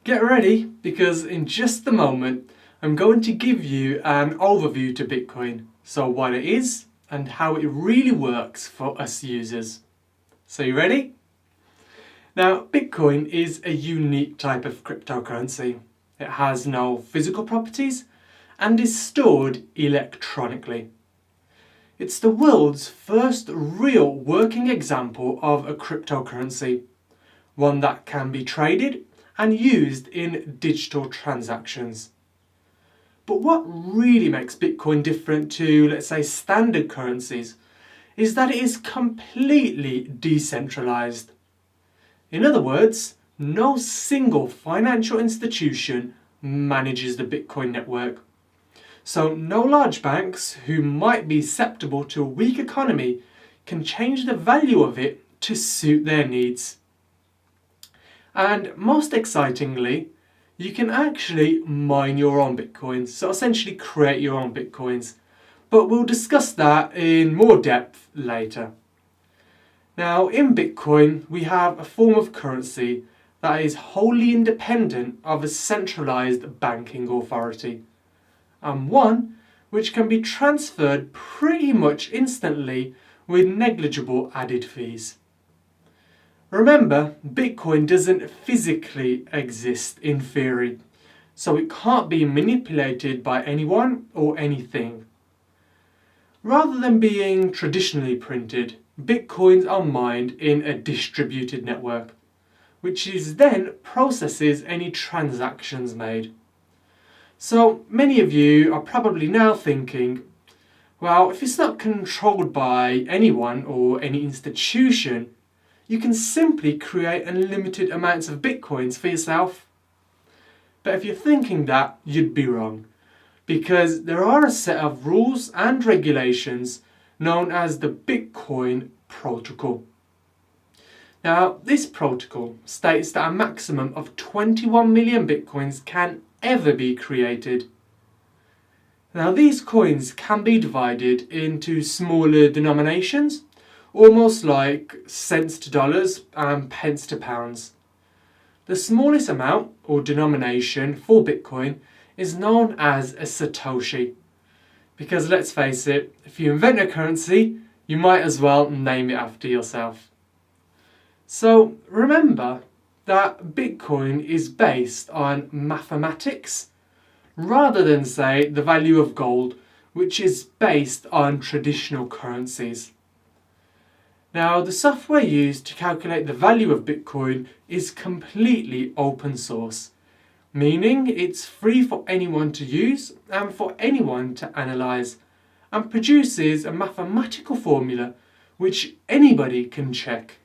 Get ready, because in just a moment I'm going to give you an overview to Bitcoin, so what it is and how it really works for us users. So you ready? Now, Bitcoin is a unique type of cryptocurrency. It has no physical properties and is stored electronically. It's the world's first real working example of a cryptocurrency, one that can be traded and used in digital transactions. But what really makes Bitcoin different to, let's say, standard currencies is that it is completely decentralized. In other words, no single financial institution manages the Bitcoin network. So no large banks who might be susceptible to a weak economy can change the value of it to suit their needs. And most excitingly, you can actually mine your own Bitcoins, so essentially create your own Bitcoins. But we'll discuss that in more depth later. Now, in Bitcoin, we have a form of currency that is wholly independent of a centralized banking authority, and one which can be transferred pretty much instantly with negligible added fees. Remember, Bitcoin doesn't physically exist in theory, so it can't be manipulated by anyone or anything. Rather than being traditionally printed, Bitcoins are mined in a distributed network, which is then processes any transactions made. So many of you are probably now thinking, well, if it's not controlled by anyone or any institution, you can simply create unlimited amounts of Bitcoins for yourself. But if you're thinking that, you'd be wrong, because there are a set of rules and regulations known as the Bitcoin Protocol. Now, this protocol states that a maximum of 21 million Bitcoins can ever be created. Now, these coins can be divided into smaller denominations, almost like cents to dollars and pence to pounds. The smallest amount or denomination for Bitcoin is known as a Satoshi. Because let's face it, if you invent a currency, you might as well name it after yourself. So remember that Bitcoin is based on mathematics rather than, say, the value of gold, which is based on traditional currencies. Now, the software used to calculate the value of Bitcoin is completely open source, meaning it's free for anyone to use and for anyone to analyze, and produces a mathematical formula which anybody can check.